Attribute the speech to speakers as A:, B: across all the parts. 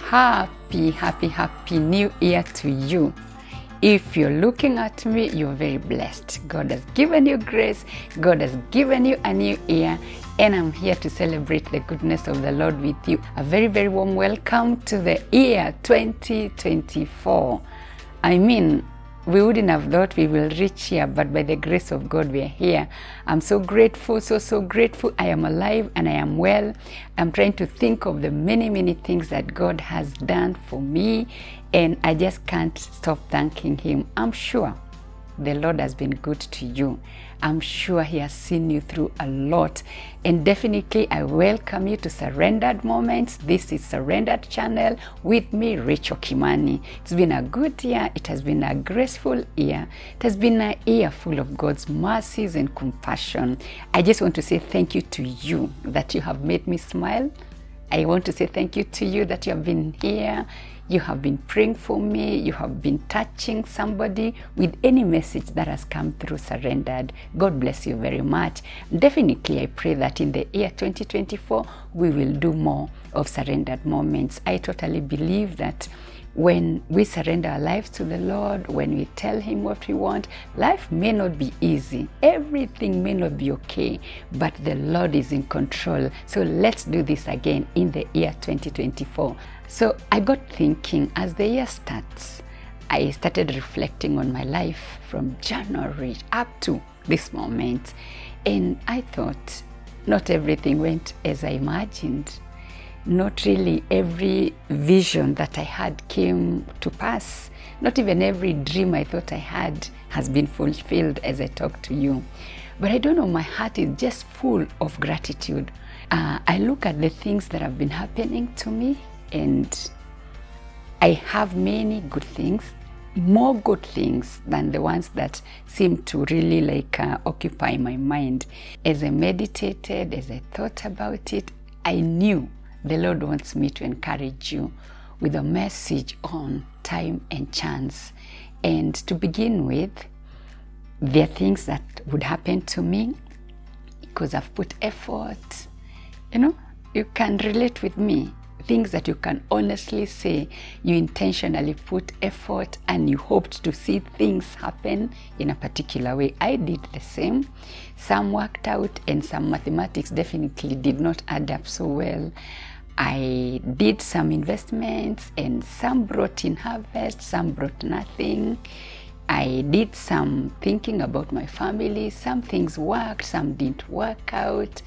A: Happy new year to you. If you're looking at me, you're very blessed. God has given you grace. God has given you a new year. And I'm here to celebrate the goodness of the Lord with you. A very, very warm welcome to the year 2024. We wouldn't have thought we will reach here, but by the grace of God, we are here. I'm so grateful, so grateful. I am alive and I am well. I'm trying to think of the many things that God has done for me, and I just can't stop thanking Him. I'm sure the Lord has been good to you. I'm sure He has seen you through a lot. And definitely I welcome you to Surrendered Moments. This is Surrendered Channel with me, Rachel Kimani. It's been a good year. It has been a graceful year. It has been a year full of God's mercies and compassion. I just want to say thank you to you that you have made me smile. I want to say thank you to you that you have been here. You have been praying for me. You have been touching somebody with any message that has come through Surrendered. God bless you very much. Definitely, I pray that in the year 2024, we will do more of Surrendered Moments. I totally believe that when we surrender our lives to the Lord, when we tell Him what we want, life may not be easy. Everything may not be okay, but the Lord is in control. So let's do this again in the year 2024. So I got thinking as the year starts, I started reflecting on my life from January up to this moment. And I thought not everything went as I imagined. Not really every vision that I had came to pass. Not even every dream I thought I had has been fulfilled as I talk to you. But I don't know, my heart is just full of gratitude. I look at the things that have been happening to me, and I have many good things, more good things than the ones that seem to really occupy my mind. As I meditated, as I thought about it, I knew the Lord wants me to encourage you with a message on time and chance. And to begin with, there are things that would happen to me because I've put effort. You can relate with me. Things that you can honestly say you intentionally put effort and you hoped to see things happen in a particular way. I did the same. Some worked out and some mathematics definitely did not add up so well. I did some investments and some brought in harvest, some brought nothing. I did some thinking about my family. Some things worked, some didn't work out.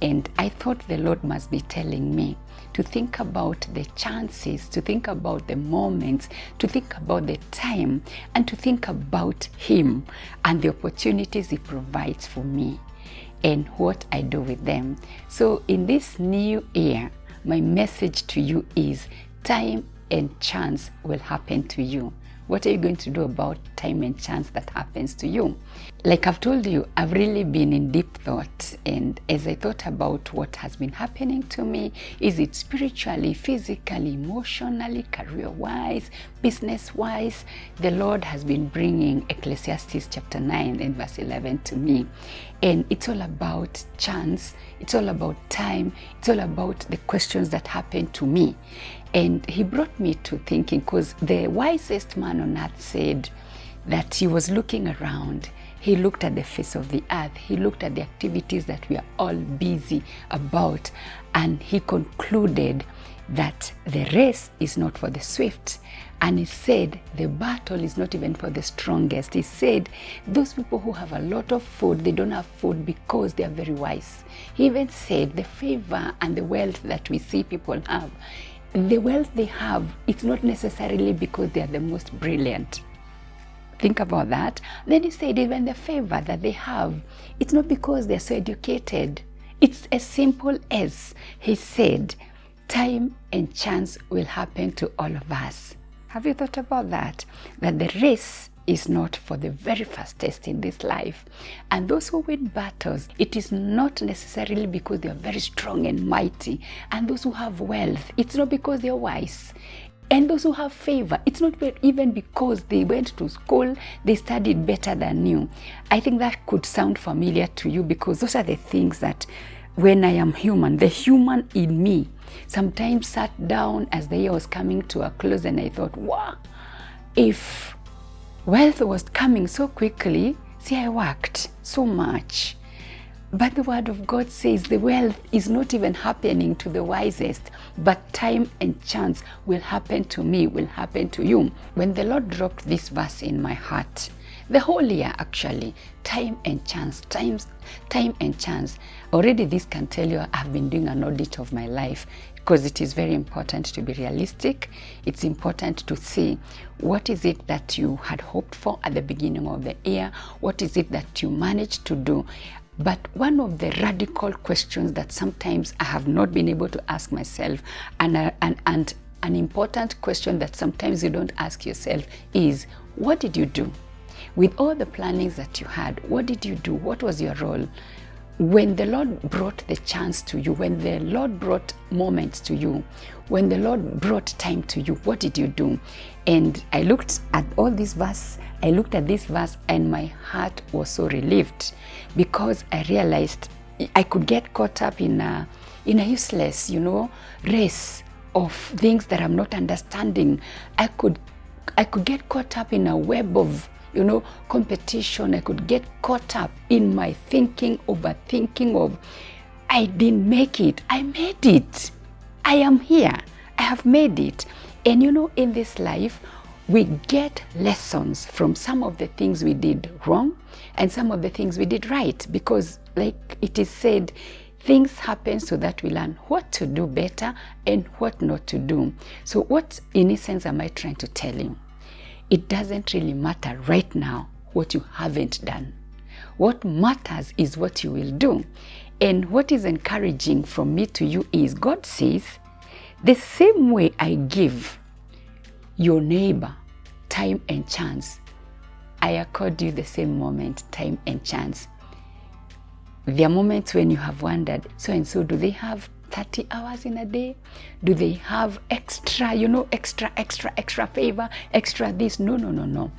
A: And I thought the Lord must be telling me to think about the chances, to think about the moments, to think about the time, and to think about Him and the opportunities He provides for me and what I do with them. So in this new year, my message to you is time and chance will happen to you. What are you going to do about time and chance that happens to you? Like I've told you, I've really been in deep thought. And as I thought about what has been happening to me, is it spiritually, physically, emotionally, career-wise, business-wise, the Lord has been bringing Ecclesiastes chapter 9 and verse 11 to me. And it's all about chance. It's all about time. It's all about the questions that happen to me. And He brought me to thinking, because the wisest man on earth said that he was looking around. He looked at the face of the earth. He looked at the activities that we are all busy about. And he concluded that the race is not for the swift. And he said the battle is not even for the strongest. He said those people who have a lot of food, they don't have food because they are very wise. He even said the favor and the wealth that we see people have, the wealth they have, it's not necessarily because they are the most brilliant. Think about that. Then he said even the favor that they have, it's not because they're so educated. It's as simple as he said, time and chance will happen to all of us. Have you thought about that? That the race is not for the very fastest in this life. And those who win battles, it is not necessarily because they are very strong and mighty. And those who have wealth, it's not because they are wise. And those who have favor, it's not even because they went to school, they studied better than you. I think that could sound familiar to you because those are the things that when I am human, the human in me sometimes sat down as the year was coming to a close, and I thought, wow, if wealth was coming so quickly, see, I worked so much. But the word of God says the wealth is not even happening to the wisest, but time and chance will happen to me, will happen to you. When the Lord dropped this verse in my heart, the whole year actually, time and chance, time and chance. Already this can tell you I've been doing an audit of my life, because it is very important to be realistic. It's important to see what is it that you had hoped for at the beginning of the year, what is it that you managed to do. But one of the radical questions that sometimes I have not been able to ask myself, and an important question that sometimes you don't ask yourself is, what did you do? With all the plannings that you had, what did you do? What was your role? When the Lord brought the chance to you, when the Lord brought moments to you, when the Lord brought time to you, what did you do? And I looked at all this verse, and my heart was so relieved, because I realized I could get caught up in a useless, race of things that I'm not understanding. I could get caught up in a web of competition. I could get caught up in my overthinking of, I didn't make it. I made it. I am here. I have made it. And in this life, we get lessons from some of the things we did wrong and some of the things we did right, because like it is said, things happen so that we learn what to do better and what not to do. So what in essence am I trying to tell you? It doesn't really matter right now what you haven't done. What matters is what you will do. And what is encouraging from me to you is, God says, the same way I give your neighbor time and chance, I accord you the same moment, time and chance. There are moments when you have wondered, so and so, do they have 30 hours in a day? Do they have extra, extra favor, extra this? No.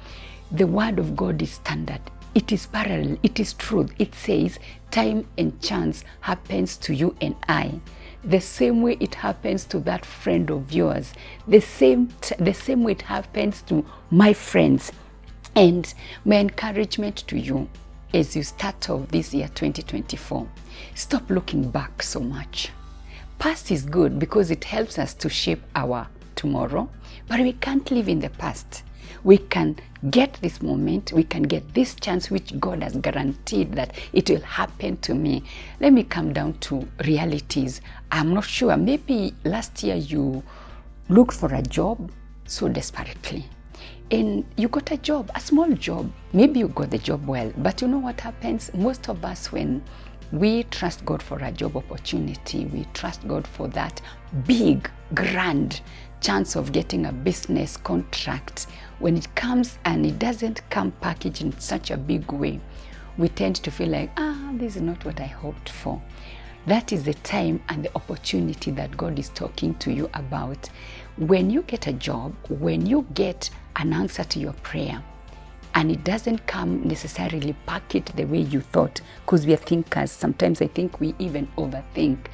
A: The word of God is standard. It is parallel. It is truth. It says time and chance happens to you and I. The same way it happens to that friend of yours. The same way it happens to my friends. And my encouragement to you as you start off this year 2024, stop looking back so much. Past is good because it helps us to shape our tomorrow, but we can't live in the past. We can get this moment, we can get this chance which God has guaranteed that it will happen to me. Let me come down to realities. I'm not sure, maybe last year you looked for a job so desperately, and you got a job, a small job. Maybe you got the job well, but you know what happens? Most of us, when we trust God for a job opportunity, we trust God for that big, grand chance of getting a business contract. When it comes and it doesn't come packaged in such a big way, we tend to feel like, this is not what I hoped for. That is the time and the opportunity that God is talking to you about. When you get a job, when you get an answer to your prayer, and it doesn't come necessarily packaged the way you thought, because we are thinkers. Sometimes I think we even overthink.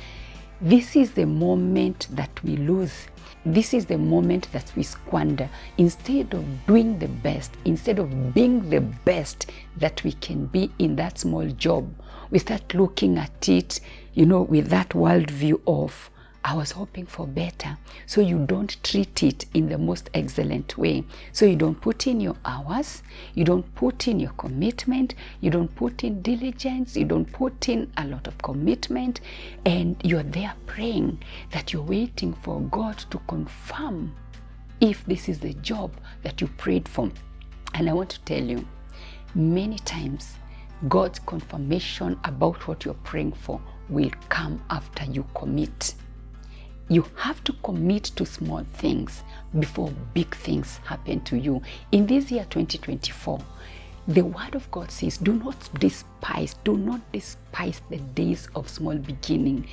A: This is the moment that we lose. This is the moment that we squander. Instead of doing the best, instead of being the best that we can be in that small job, we start looking at it, with that worldview of, I was hoping for better. So you don't treat it in the most excellent way. So you don't put in your hours, you don't put in your commitment, you don't put in diligence, you don't put in a lot of commitment, and you're there praying that you're waiting for God to confirm if this is the job that you prayed for. And I want to tell you, many times God's confirmation about what you're praying for will come after you commit. You have to commit to small things before big things happen to you. In this year 2024, the word of God says, do not despise the days of small beginning.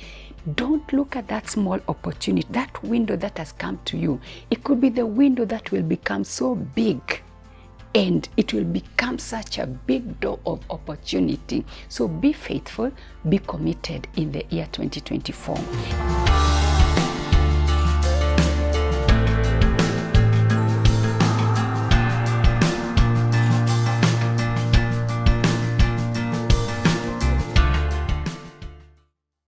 A: Don't look at that small opportunity, that window that has come to you. It could be the window that will become so big and it will become such a big door of opportunity. So be faithful, be committed in the year 2024.